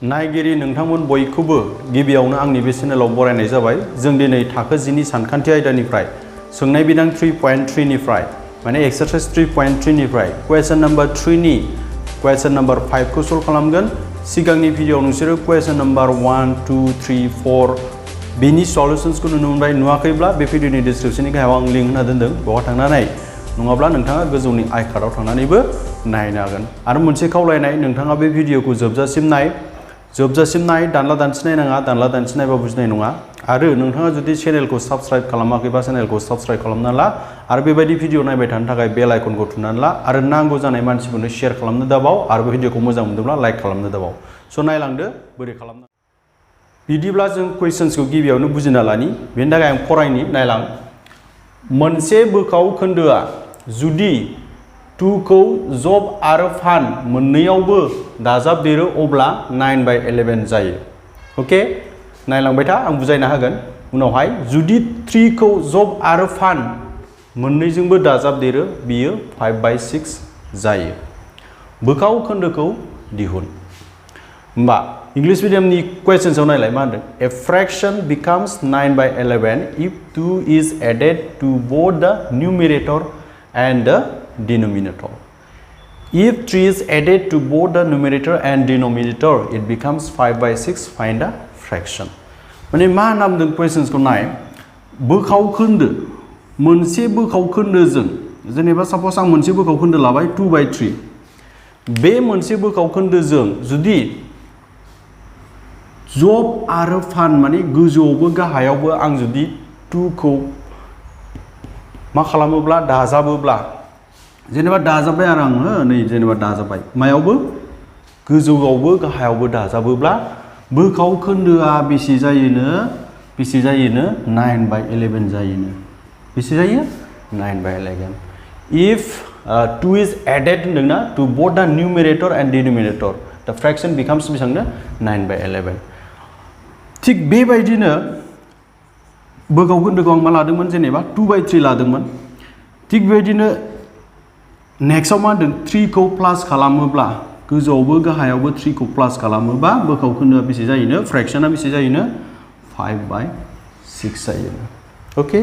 नायगिरि नोंथांमोन बयखौबो गिबियावनो आंनि बे चेनेलाव बरायनाय जाबाय। जों दिनै थाखो 10 नि सानखान्थि आयदानिफ्राय सोंनाय बिदां 3.3 निफ्राय माने एक्सारसाइज 3.3 निफ्राय क्वेश्चन नम्बर 3 नि क्वेश्चन नम्बर 5 खौ सल्व खालामगोन। सिगांनि भिडियोआव नोंसोरो क्वेश्चन नम्बर 1 2 3 4 बेनि सल्युशन्सखौ नुनो मोनबाय। नुवाखैब्ला बे भिडियोनि डिस्क्रिप्शननि गाहायाव आं लिंक होना दोनदों, बेयाव थांनानै नङाब्ला नोंथाङा गोजौनि आइ कार्डआव थांनानैबो नायनो हागोन। आरो मोनसे खावलायनाय, नोंथाङा बे भिडियोखौ जोबजासिम नाय, दानला दानसि नायनाङा, दानला दानसि नायबा बुजिनाय नङा। आरो नोंथाङा जुदि चेनेलखौ साबस्क्राइब खालामाखैबा चेनेलखौ साबस्क्राइब खालामना ला आरो बेबायदि भिडियो नायबाय थानो थाखाय बेल आइकनखौ थुनानै ला आरो नांगौ जानाय मानसिफोरनो शेयार खालामनो दाबाव आरो बे भिडियोखौ मोजां मोनदोंब्ला लाइक खालामनो दाबाव। स' नायलांदो बोरै खालामनो। बिदिब्ला जों कुइसन्सखौ गिबियावनो बुजिना लानि, बेनि थाखाय आं फरायनि। नायलां, मोनसे बोखाव खोन्दोआ जुदि 2 खौ जब आरो फान मोननैयावबो दाजाबदेरो अब्ला 9/11 जायो। अके, नायलांबाय था, आं बुजायना होगोन उनावहाय। जुदि 3 खौ जब आरो फान मोननैजोंबो दाजाबदेरो बियो 5/6 जायो। बोखाव खोन्दोखौ दिहुन। होमबा इंलिश मिडियामनि क्वेश्चन्सआव नायलाय मा होनदों? ए fraction बिकाम्स 9/11 if 2 is added to both the numerator and the denominator. If 3 is added to both the numerator and denominator, it becomes 5/6. Find the fraction. माने मा होनना बुंदों क्वेश्चन्सखौ नाय। बोखाव खोन्दो, मोनसे बोखाव खोन्दोजों, जेनेबा सापस आं मोनसे बोखाव खोन्दो लाबाय 2/3। बे मोनसे बोखाव खोन्दोजों जुदि जब आरो फान माने गोजौआवबो गाहायावबो आं जुदि 2 खौ मा खालामोब्ला दाजाबोब्ला, जेनेबा दाजाबबाय आरो आङो नै जेनेबा दाजाबबाय मायावबो गोजौआवबो गाहायावबो दाजाबोब्ला बोखाव खोन्दोआ बेसे जायोनो 9/11 जायोनो। बेसे जायो? 9/11. If 2 is added होनदोंना to both the numerator and denominator, the fraction becomes बेसेबांनो 9/11. थिग बेबायदिनो बोखाव खोन्दोखौ आं मा लादोंमोन? जेनेबा 2/3 लादोंमोन। थिग बेबायदिनो नेक्स्टआव मा होनदों? 3 खौ प्लास खालामोब्ला, गोजौआवबो गाहायावबो 3 खौ प्लास खालामोबा बोखाव खोन्दोआ बेसे जायोनो? फ्रेक्शना बेसे जायोनो? 5/6 जायोनो। अके,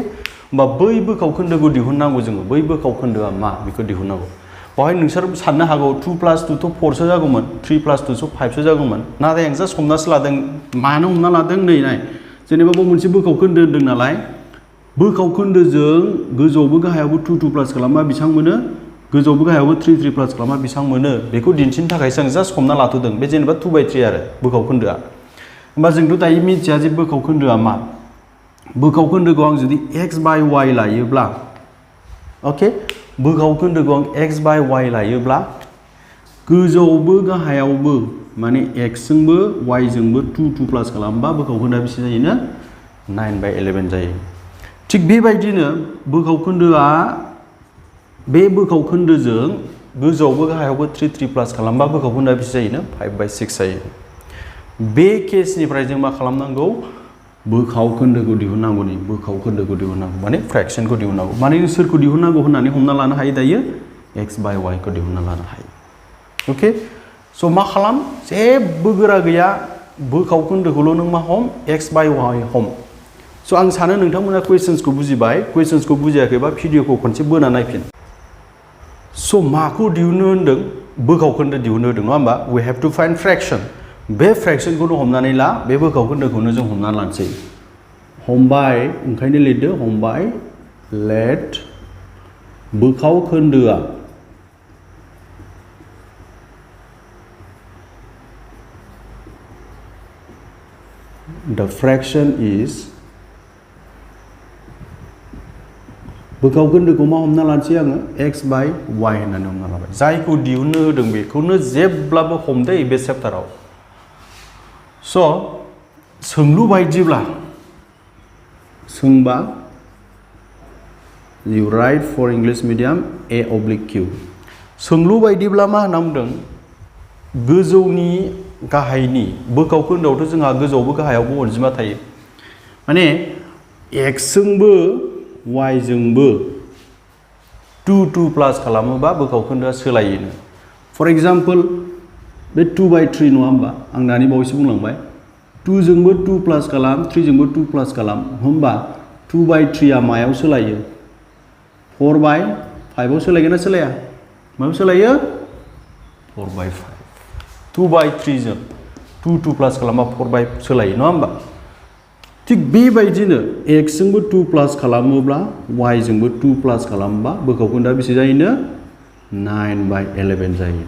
होमबा बै बोखाव खोन्दोखौ दिहुननांगौ जोङो। बै बोखाव खोन्दोआ मा बेखौ दिहुननांगौ। बेवहाय नोंसोर साननो हागौ 2 + 2 थ' 4 सो जागौमोन, 3 + 2 थ' 5 सो जागौमोन। नाथाय आं जास्ट हमनासो लादों। मानो हमना लादों? नै नाय, जेनेबा बाव मोनसे बोखाव खोन्दो होनदों नालाय, बोखाव खोन्दोजों गोजौआवबो गाहायावबो 2 प्लास खालामबा बेसेबां मोनो? गोजौआवबो गाहायावबो 3 प्लास खालामबा बेसेबां मोनो? बेखौ दिन्थिनो थाखायसो आं जास्ट हमना लाथ'दों। बे जेनेबा 2/3 आरो बोखाव खोन्दोआ। होमबा जोंथ' दायो मिथिया जे बोखाव खोन्दोआ मा। बोखाव खोन्दोखौ आं जुदि x/y लायोब्ला, अके, बोखाव खोन्दोखौ आं x/y लायोब्ला गोजौआवबो गाहायावबो माने x जोंबो y जोंबो 2 प्लास खालामबा बोखाव खोन्दोआ बेसे जायोनो? 9/11 जायो। थिग बेबायदिनो बोखाव खोन्दोआ, बे बोखाव खोन्दोजों गोजौआवबो गाहायावबो 3 प्लास खालामबा बोखाव खोन्दोआ बेसे जायोनो? 5/6 जायो। बे केसनिफ्राय जों मा खालामनांगौ? बोखाव खोन्दोखौ दिहुननांगौ। बोखाव खोन्दोखौ दिहुननांगौ माने फ्रेक्शनखौ दिहुननांगौ। माने सोरखौ दिहुननांगौ होननानै हमना लानो हायो दायो? x/y खौ दिहुनना लानो हायो। अके, स' मा खालाम? जेबो गोरा गैया, बोखाव खोन्दोखौल' नों मा हम? x/y हम। स' आं सानो नोंथांमोना कुइसन्सखौ बुजिबाय। कुइसन्सखौ बुजियाखैबा भिडियोखौ खनसे बोना नायफिन। स' माखौ दिहुननो होनदों? बोखाव खोन्दो दिहुननो होदों, नङा होमबा? We have to find fraction. बे फ्रेक्शनखौनो हमनानै ला, बे बोखाव खोन्दोखौनो जों हमना लानोसै। हमबाय, ओंखायनो लिरदो हमबाय, लेट बोखाव खोन्दोआ the fraction is, बोखाव खोन्दोखौ मा हमना लानोसै आङो? x/y होननानै हमना लाबाय। जायखौ दिहुननो होदों बेखौनो जेब्लाबो हमदै बे चेप्टाराव। स' सोंलु बायदिब्ला, सोंबा you write for English medium A/Q। सोंलु बायदिब्ला मा होनना बुंदों? गोजौनि गाहायनि बोखाव खोन्दोआवथ' जोंहा गोजौआवबो गाहायावबो अनजिमा थायो। माने x जोंबो y जोंबो 2 प्लास खालामोबा बोखाव खोन्दोआ सोलायोनो। फर एग्जाम्पल बे 2/3 नङा होमबा आं दानि बावैसो बुंलांबाय 2 जोंबो 2 प्लास खालाम 3 जोंबो 2 प्लास खालाम होमबा 2/3 आ मायाव सोलायो 4/5 आव सोलायगोन ना सोलाया मायाव सोलायो 4/5 2/3 जों 2 प्लास खालामबा 4/5 सोलायो नङा होमबा थिग बेबायदिनो x जोंबो 2 प्लास खालामोब्ला y जोंबो 2 प्लास खालामबा बोखावखोन्दा बेसे जायोनो 9/11 जायो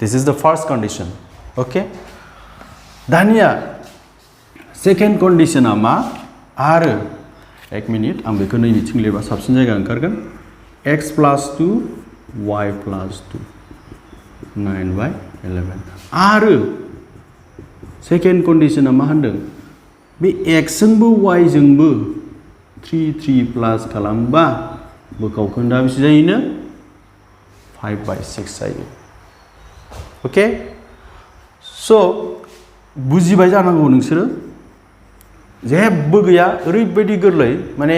This is the first condition okay दानिया सेकेन्ड कन्डिशना मा आरो एक मिनिट आं बेखौ नैबिथिं लिरबा साबसिन जायगा ओंखारगोन x + 2 y + 2 9/11 आरो सेकेन्ड कन्डिशना मा होनदों बे x जोंबो y जोंबो 3 प्लास खालामबा बोखावखोन्दा बेसे जायोनो 5/6 जायो ओके स' बुजिबाय जानांगौ नोंसोरो जेबो गैया ओरैबायदि गोरलै माने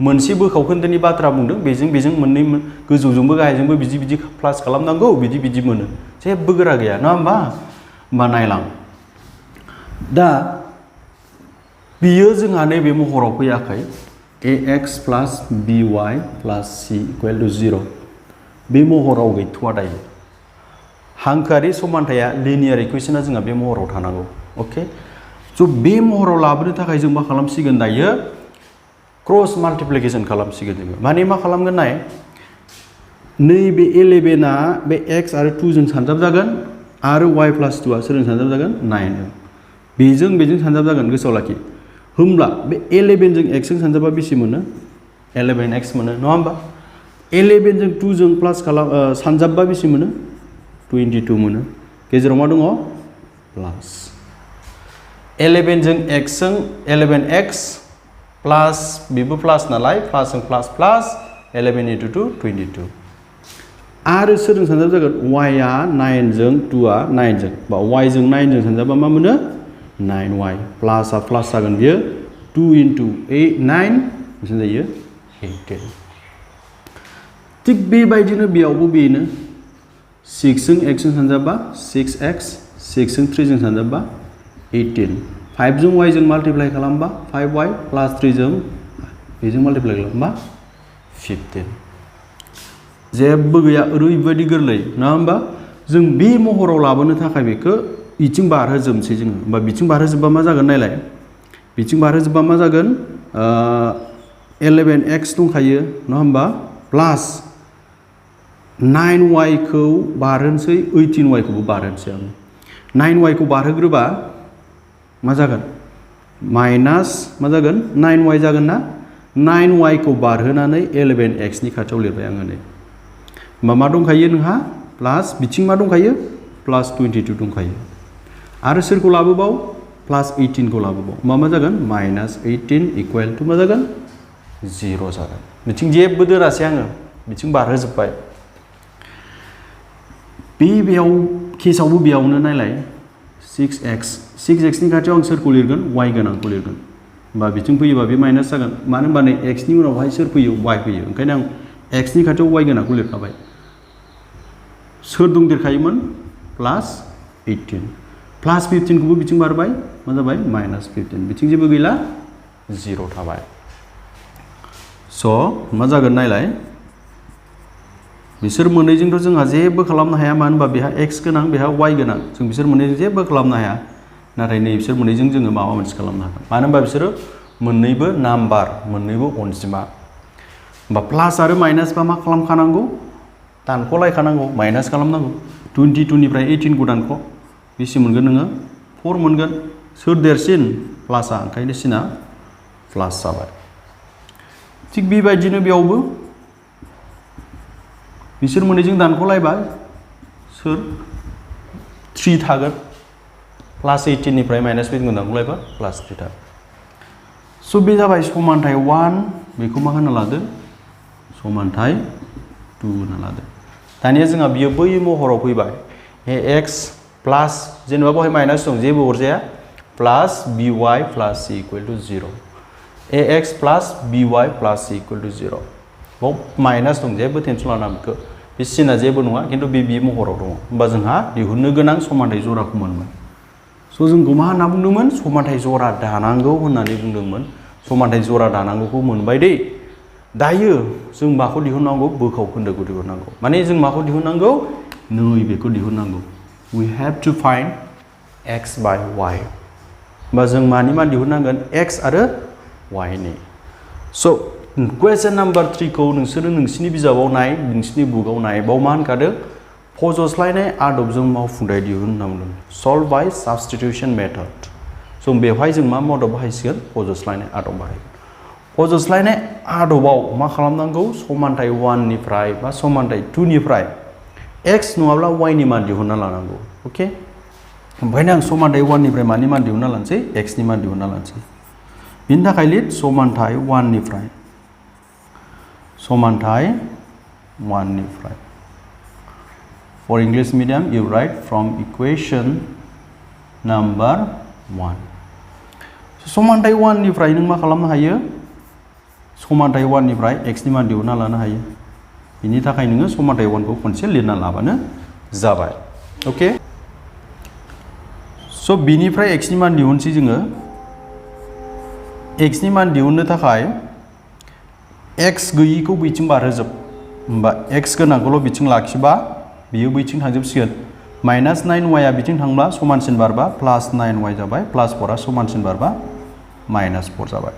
मोनसे बोखावखोन्दोनि बाथ्रा बुंदों बेजों मोननै गोजौजोंबो गाहायजोंबो बिदि प्लास खालामनांगौ बिदि मोनो जेबो गोरा गैया नङा होमबा नायलां दा बियो जोंहा नैबे महराव फैयाखै ax + by + c = 0 बे महराव गैथ'आ दायो हांखोआरि समानथाया लिनियार इकुवेशना जोंहा बे महराव थानांगौ ओके स' बे महराव लाबोनो थाखाय जों मा खालामसिगोन दायो क्रस माल्टिप्लिकेशन खालामसिगोन जोङो माने मा खालामगोन नाय नैबे 11 आ बे x आरो 2 जों सानजाब जागोन आरो y + 2 आ सोरजों सानजाब जागोन 9 जों बेजों सानजाब जागोन गोसोआव लाखि होमब्ला बे 11 जों x जों सानजाबा बेसे मोनो 11x मोनो नङा होमबा 11 जों 2 जों प्लास खालाम सानजाबबा बेसे मोनो 22 मोनो गेजेराव मा दङ प्लास 11 जों x जों 11x प्लास बेबो प्लास नालाय प्लास जों प्लास 11 × 2 22 आरो सोरजों सानजाब जागोन y आ 9 जों 2 आ 9 जों बा y जों 9 जों सानजाबा मा मोनो 9y प्लास आ प्लास जागोन बियो 2 × 8 9 बेसेबां जायो 18 थिग बेबायदिनो बेयावबो बेनो 6 जों x जों सानजाबा 6x 6 जों 3 जों सानजाबा 18 5 जों y जों माल्टिप्लाइ खालामबा 5y + 3 जों बेजों माल्टिप्लाइ खालामबा 15 जेबो गैया ओरैबायदि गोरलै नङा होमबा जों बे महराव लाबोनो थाखाय बेखौ बिथिं बारहोजोबनोसै जोङो होमबा बिथिं बारहोजोबबा मा जागोन नायलाय बिथिं बारहोजोबबा मा जागोन 11x दंखायो नङा होमबा प्लास 9y खौ बारहोनोसै 18y खौबो बारहोनोसै आं 9y खौ बारहोग्रोबा मा जागोन माइनास मा जागोन 9y जागोन ना 9y खौ बारहोनानै 11x नि खाथियाव लिरबाय आङो नै होमबा मा दंखायो नोंहा प्लास बिथिं मा दंखायो प्लास 22 दंखायो आरो सोरखौ लाबोबाव प्लास 18 खौ लाबोबाव मा जागोन -18 = मा जागोन 0 जागोन बिथिं जेबो दोनासै आङो बिथिं बारहोजोब्बाय बेयाव केसआवबो बेयावनो नायलाय 6x नि खाथियाव आं सोरखौ लिरगोन y गोनांखौ लिरगोन होमबा बिथिं फैयोबा बे माइनास जागोन मानो होनबा नै x नि उनावहाय सोर फैयो y फैयो ओंखायनो आं x नि खाथियाव y गोनांखौ लिरखाबाय सोर दंदेरखायोमोन प्लास 18 प्लास 15 खौबो बिथिं बारबाय मा जाबाय -15 बिथिं जेबो गैला 0 थाबाय स' मा जागोन नायलाय बिसोर मोननैजोंथ' जोंहा जेबो खालामनो हाया मानो होनबा बेहा x गोनां बेहा y गोनां जों बिसोर मोननैजों जेबो खालामनो हाया नाथाय नै बिसोर मोननैजों जोङो माबा मोनसे खालामनो हागोन मानो होनबा बिसोरो मोननैबो नाम्बार मोननैबो अनजिमा होमबा प्लास आरो माइनास बा मा खालामखानांगौ दानख'लायखानांगौ माइनास खालामनांगौ 22 निफ्राय 18 खौ दानख' बेसे मोनगोन नोङो 4 मोनगोन सोर देरसिन प्लासआ ओंखायनो सिना प्लास जाबाय थिग बेबायदिनो बेयावबो बिसोर मोननैजों दानख'लायबाय सोर 3 थागोन प्लास 18 निफ्राय माइनास 15 दानख'लायबा प्लास 3 थागोन स' बे जाबाय समानथाय 1 बेखौ मा होनना लादो समानथाय 2 होनना लादो दानिया जोंहा बियो बै महराव फैबाय x प्लास जेनेबा बेवहाय माइनास दं जेबो अरजाया प्लास by + c = 0 ax + by + c = 0 बाव माइनास दं जेबो टेनसन लानाङा बेखौ बे सिना जेबो नङा खिन्थु बे महराव दङ होमबा जोंहा दिहुननो गोनां समानथाय जराखौ मोनबाय स' जोंखौ मा होनना बुंदोंमोन समानथाय जरा दानांगौ होननानै बुंदोंमोन समानथाय जरा दानांगौखौ मोनबाय दै दायो जों माखौ दिहुननांगौ बोखाव खोन्दोखौ दिहुननांगौ माने जों माखौ दिहुननांगौ नैबेखौ दिहुननांगौ we have to find x by y होमबा जों मानि मान दिहुननांगोन x आरो y नि स' क्वेश्चन नाम्बार 3 खौ नोंसोरो नोंसिनि बिजाबाव नाय नोंसिनि बुकआव नाय बाव मा होनखादों फज'स्लायनाय आदबजों मावफुंथाय दिहुन होनना बुंदों solve by substitution method स' बेवहाय जों मा मदद बाहायसिगोन फज'स्लायनाय आदब बाहायगोन फज'स्लायनाय आदबाव मा खालामनांगौ समानथाय 1 निफ्राय बा समानथाय 2 निफ्राय x नङाब्ला y नि मान दिहुनना लानांगौ अके ओमफ्रायनो आं समानथाय 1 निफ्राय मानि मान दिहुनना लानोसै x नि मान दिहुनना लानोसै बिनि थाखाय लिर समानथाय 1 निफ्राय समानथाय 1 निफ्राय for English medium you write from equation number 1 समानथाय 1 निफ्राय नों मा खालामनो हायो समानथाय 1 निफ्राय x नि मान दिहुनना लानो हायो बिनि थाखाय नोङो समानथाय 1 खौ खनसे लिरना लाबानो जाबाय ओके स' बिनिफ्राय x नि मान दिहुनसै जोङो x नि मान दिहुननो थाखाय x गैयिखौ बैथिं बारहोजोब होमबा x गोनांखौल' बिथिं लाखिबा बियो बैथिं थांजोबसिगोन माइनास 9y आ बिथिं थांब्ला समानसिन बारबा प्लास 9y जाबाय प्लास 4 आ समानसिन बारबा माइनास 4 जाबाय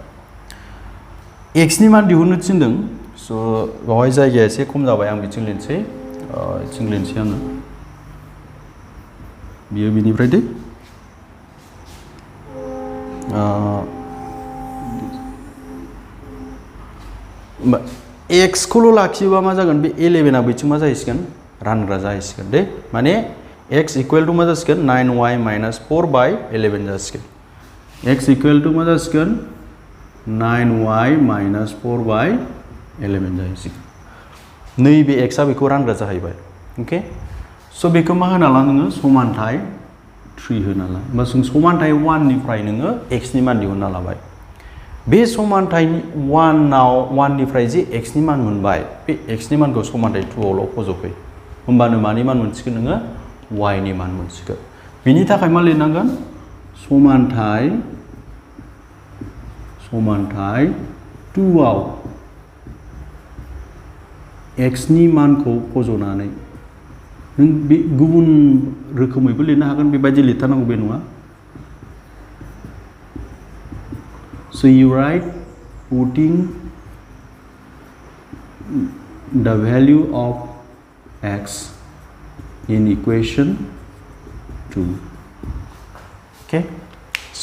x नि मान दिहुननो थिनदों स' बेवहाय जायगाया एसे खम जाबाय आं बिथिं लिरनोसै आङो बियो बिनिफ्राय दै x खौल' लाखियोबा मा जागोन बे 11 आ बैथिं मा जाहैसिगोन रानग्रा जाहैसिगोन दे माने x इक्वल टू मा जासिगोन 9y माइनास 4 बाय 11 जासिगोन x इक्वल टू मा जासिगोन 9y माइनास 4 बाय 11 जाहैसिगोन नैबे x आ बेखौ रानग्रा जाहैबाय ओके स' बेखौ मा होना ला नोङो समानथाय 3 होना ला होमबा जों समानथाय 1 निफ्राय नोङो x नि मान दिहुनना लाबाय बे समानथाय 1 निफ्राय जे x नि मान मोनबाय बे x नि मानखौ समानथाय 2 आवल' फज'फै होमबानो मानि मान मोनसिगोन नोङो y नि मान मोनसिगोन बिनि थाखाय मा लिरनांगोन समानथाय 2 आव x नि मानखौ फज'नानै नों बे गुबुन रोखोमैबो लिरनो हागोन बेबायदि लिरथारनांगौ बे नङा so you write putting the value of x in equation 2 okay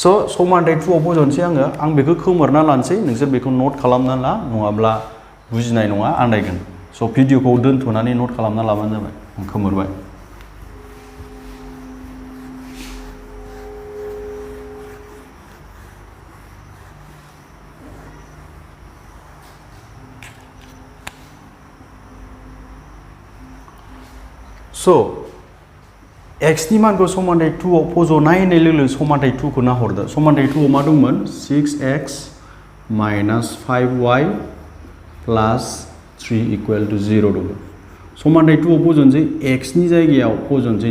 so समानथाय 2 आव फज'नोसै आं बेखौ खोमोरना लानोसै नोंसोर बेखौ नोट खालामना ला नङाब्ला बुजिनाय नङा आन्दायगोन स' भिडिअखौ दोनथ'नानै नोट खालामना लाबानो जाबाय आं खोमोरबाय स' x नि मानखौ समानथाय 2 आव फज'नाय होननाय लोगो लोगो समानथाय 2 खौ नाहरदो समानथाय 2 आव मा दंमोन 6x minus 5y plus 3 equal to 0 दंमोन समानथाय 2 आव फज'नोसै x नि जायगायाव फज'नोसै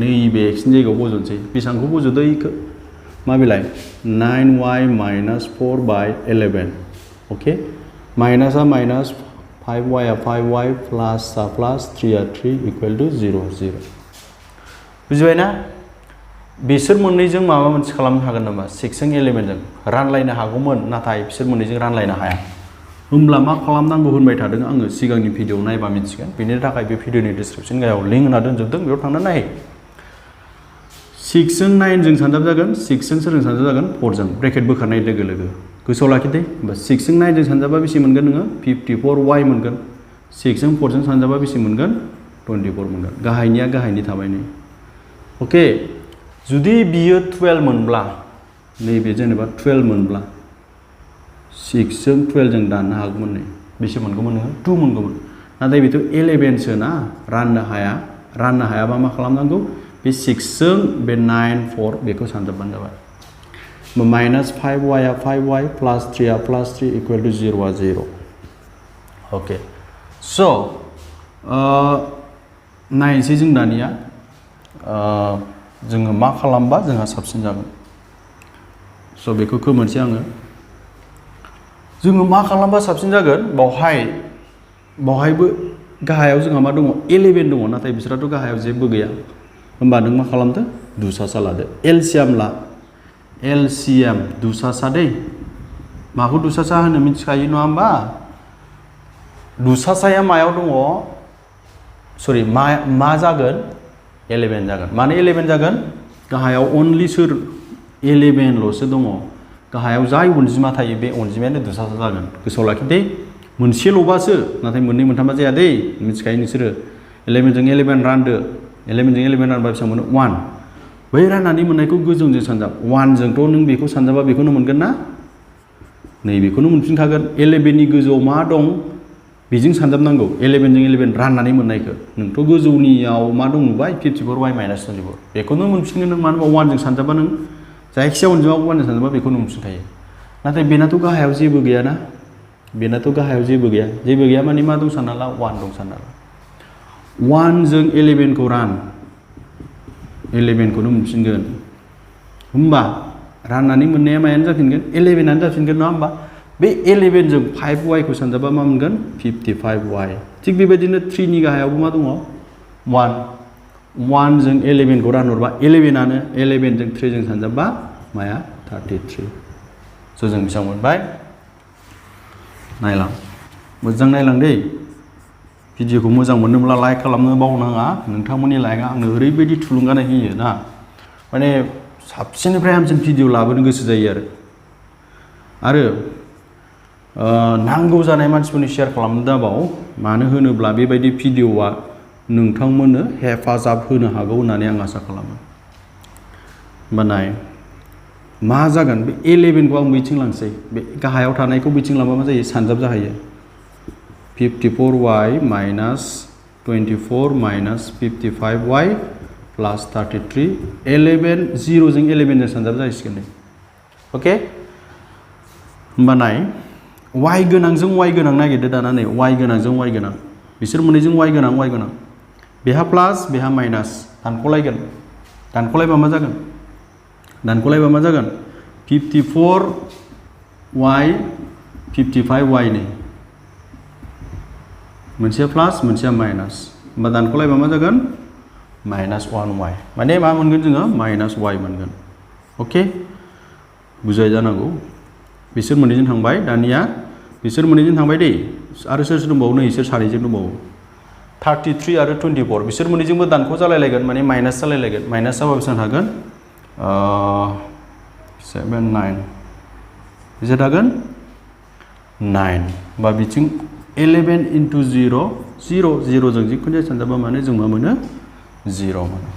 नैबे x नि जायगायाव फज'नोसै बेसेबांखौ फज'दो इखौ मा बिलाय 9y माइनास 4 बाय 11 ओके माइनासआ माइनास 5y आ 5y प्लास आ प्लास 3 आ 3 इक्वल टू 0 0 बुझिबाय ना बिसोर मोननैजों माबा मोनसे खालामनो हागोन नामा 6 जों 11 जों रानलायनो हागौमोन नाथाय बिसोर मोननैजों रानलायनो हाया होमब्ला मा खालामनांगौ होनबाय थादों आङो सिगांनि भिडिअ नायबा मिथिगोन बेनि थाखाय बे भिडिअनि डिसक्रिपसन गायाव लिंक होना दोनजोबदों बेयाव थांना नाय 6 जों 9 जों सानजाब जागोन 6 जों सोरजों सानजाब जागोन 4 जों ब्रेकेट बोखारनाय लोगो लोगो गोसोआव लाखिदे होमबा 6 जों 9 जों सानजाबा बेसे मोनगोन नोङो 54y मोनगोन 6 जों 4 जों सानजाबा बेसे मोनगोन 24 मोनगोन गाहायनिया गाहायनि थाबाय नै ओके जुदि बियो 12 मोनब्ला नैबे जेनेबा 12 मोनब्ला 6 जों 12 जों दाननो हागौमोन नै बेसे मोनगौमोन नोङो 2 मोनगौमोन नाथाय बेथ' 11 सो ना राननो हायाबा मा खालामनांगौ बे 6 जों बे 9 4 बेखौ सानजाबबानो जाबाय माइनास 5y आ 5y प्लास 3 आ प्लास 3 इक्वल टू 0 आ 0 ओके स' नायनोसै जों दानिया जोङो मा खालामबा जोंहा साबसिन जागोन स' बेखौ खोमोनसै आङो जोङो मा खालामबा साबसिन जागोन बावहायबो गाहायाव जोंहा मा दङ 11 दङ नाथाय बिसोराथ' गाहायाव जेबो गैया होमबा नों मा खालामदो दुसासा लादो एलसिएम ला एलसिएम दुसासा दै माखौ दुसासा होनो मिथिखायो नङा होमबा दुसासाया मायाव दङ सरि मा जागोन 11 जागोन माने 11 जागोन गाहायाव अनलि सोर 11 ल'सो दङ गाहायाव जाय अनजिमा थायो बे अनजिमायानो दुसासा जागोन गोसोआव लाखि दे मोनसेल'बासो नाथाय मोननै मोनथामबा जाया दै मिथिखायो नोंसोरो 11 जों 11 रानदो 11 जों 11 रानबा बेसेबां मोनो 1 बै राननानै मोननायखौ गोजौजों सानजाब 1 जोंथ' नों बेखौ सानजाबा बेखौनो मोनगोन ना नै बेखौनो मोनफिनखागोन 11 नि गोजौआव मा दं बेजों सानजाबनांगौ 11 जों 11 राननानै मोननायखौ नोंथ' गोजौनियाव मा दं नुबाय 54y माइनास 24 बेखौनो मोनफिनगोन नों मानो होनबा 1 जों सानजाबा नों जायखिजाया अनजिमाखौ 1 जों सानजाबा बेखौनो मोनफिनखायो नाथाय बेनाथ' गाहायाव जेबो गैयाना बेनाथ' गाहायाव जेबो गैया माने मा दं सानना ला 1 दं सानना ला 1 जों 11 खौ रान 11 खौनो मोनफिनगोन होमबा राननानै मोननाया मायानो जाफिनगोन 11 आनो जाफिनगोन नङा होमबा बे 11 जों 5y खौ सानजाबा मा मोनगोन 55y थिग बेबायदिनो 3 नि गाहायावबो मा दङ 1 जों 11 खौ रानहरबा 11 आनो 11 जों 3 जों सानजाबा माया 33 स' जों बेसेबां मोनबाय नायलां मोजां नायलां दै भिडिअखौ मोजां मोनोब्ला लाइक खालामनो बावनाङा नोंथांमोननि लाइकआ आंनो ओरैबायदि थुलुंगानाय होयो ना माने साबसिननिफ्राय हामसिन भिडिअ लाबोनो गोसो जायो आरो नांगौ जानाय मानसिफोरनि शेयार खालामनो दाबाव मानो होनोब्ला बेबायदि भिडिअआ नोंथांमोननो हेफाजाब होनो हागौ होननानै आं आसा खालामो होमबा नाय मा जागोन बे 11 खौ आं बैथिं लांसै बे गाहायाव थानायखौ बैथिं लांबा मा जायो सानजाब जाहैयो 54y माइनास 24 माइनास 55y प्लास 33 11 0 जों 11 जों सानजाब जाहैसिगोन दे अके होमबा नाय y गोनांजों y गोनां नागिरदो दाना नै y गोनांजों y गोनां बिसोर मोननैजों y गोनां बेहा प्लास बेहा माइनास दानख'लायबा मा जागोन 54y 55y नै मोनसेया प्लास मोनसेया माइनास होमबा दानख'लायबा मा जागोन माइनास 1y माने मा मोनगोन जोङो माइनास y मोनगोन अके बुजाय जानांगौ बिसोर मोननैजों थांबाय दानिया बिसोर मोननैजों थांबाय दै आरो सोर दंबावो नै बिसोर सानैजों दंबावो 33 आरो 24 बिसोर मोननैजोंबो दानख' जालायलायगोन माने माइनास जालायलायगोन माइनास जाबा बेसेबां थागोन 7 9 बेसे थागोन 9 होमबा बिथिं 11 into 0 जों जिखुनु जाया सानजाबा माने जों मा मोनो 0 मोनो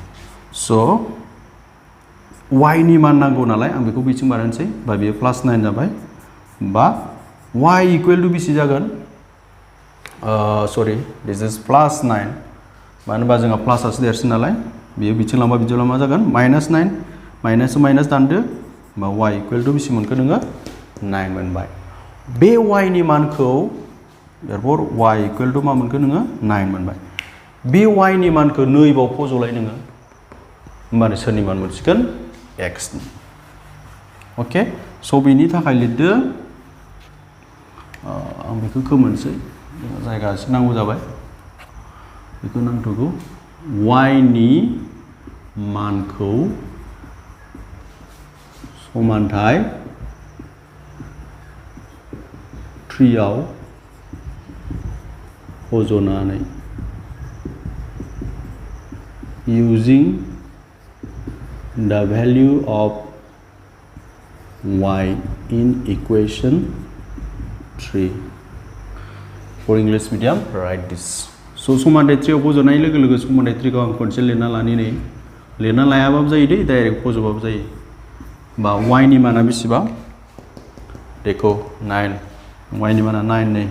स' y नि मान नांगौ नालाय आं बेखौ बिथिं बानायनोसै बा बेयो प्लास 9 जाबाय बा y इकुवेल टु बेसे जागोन सरि दिस इज प्लास 9 मानो होनबा जोंहा प्लासआसो देरसिन नालाय बेयो बिथिं लांबा बिदिब्ला मा जागोन माइनास 9 माइनास माइनास दानदो बा y इकुवेल टु बेसे मोनखो नोङो 9 मोनबाय बे y नि मानखौ therefore y इकुवेल टु मा मोनखो नोङो 9 मोनबाय बे y नि मानखौ नैबाव फज'लाय नोङो होमबानो सोरनि मान मोनसिगोन x नि अके स' बेनि थाखाय लिरदो आं बेखौ खोमोनसै जायगा एसे नांगौ जाबाय बेखौ नांथ'गौ y नि मानखौ समानथाय 3 आव फज'नानै using the value of y in equation 3 for English medium write this so समानथाय 3 आव फज'नाय लोगो लोगो समानथाय 3 खौ आं खनसे लिरना लानि नै लिरना लायाबाबो जायो दे डाइरेक्ट फज'बाबो जायो बा y नि माना बेसेबां देखो 9 y नि माना 9 नै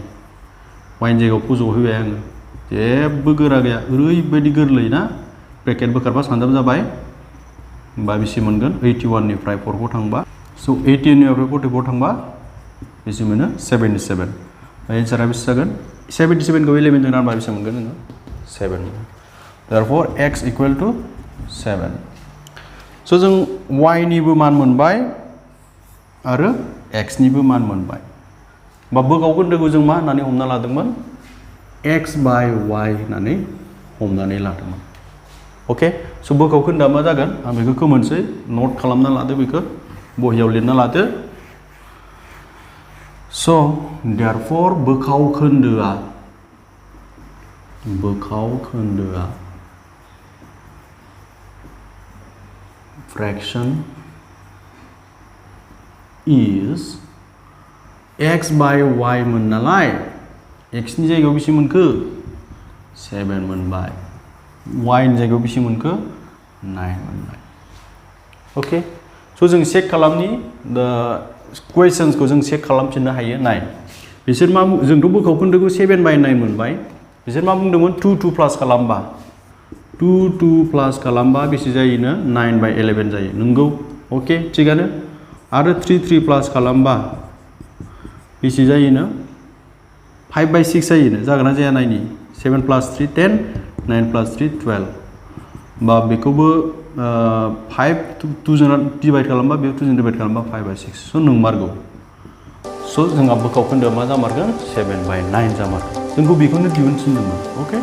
y नि जायगायाव फज'होबाय आङो जेबो गोरा गैया ओरैबायदि गोरलै ना ब्रेकेट बोखारबा सानजाब जाबाय होमबा बेसे मोनगोन 81 निफ्राय 4 खौ थांबा स' 18 निफ्राय 44 थांबा बेसे मोनो 77 एन्सारा बेसे जागोन 77 खौ 11 जों रानबा बेसे मोनगोन नोङो 7 therefore x equal to 7 so जों y निबो मान मोनबाय आरो x निबो मान मोनबाय बा बोखाव खोन्दोखौ जों मा होननानै हमना लादोंमोन x by y होननानै हमनानै लादोंमोन ओके स' बोखाव खोन्दोआ मा जागोन आं बेखौ खोमोनसै नट खालामना लादो बेखौ बहियाव लिरना लादो स' therefore बोखाव खोन्दोआ fraction is x by y मोन नालाय x नि जायगायाव बेसे मोनखो 7 मोनबाय y नि जायगायाव बेसे मोनखो 9 मोनबाय ओके स' जों चेक खालामनि दा क्वेश्चन्सखौ जों चेक खालामफिननो हायो नाय बिसोर मा जोंथ' बोखाव खोन्दोखौ 7 by 9 मोनबाय बिसोर मा बुंदोंमोन 2 प्लास खालामबा 2 प्लास खालामबा बेसे जायोनो 9 by 11 जायो नंगौ ओके थिगानो आरो 3 प्लास खालामबा बेसे जायोनो 5 by 6 जायोनो जागोन ना जाया नायनि 7 plus 3 10 9 plus 3 12 बा बेखौबो 5 2 जों डिवाइड खालामबा बे 2 जों डिवाइड खालामबा 5 by 6 स' नंमारगौ स' जोंहा बोखाव खोन्दोआ मा जामारगोन 7 by 9 जामारगोन जोंखौ बेखौनो दिहुनफिनदोंमोन अके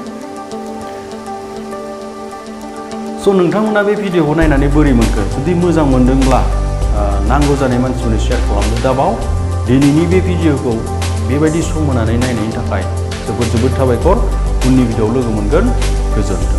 स' नोंथांमोना बे भिडिअखौ नायनानै बोरै मोनखो जुदि मोजां मोनदोंब्ला नांगौ जानाय मानसिफोरनो शेयार खालामनो दाबाव दिनैनि बे भिडिअखौ बेबायदि सम होनानै नायनायनि थाखाय जोबोद साबायखर उननि भिडिअआव लोगो मोनगोन गोजोन्थों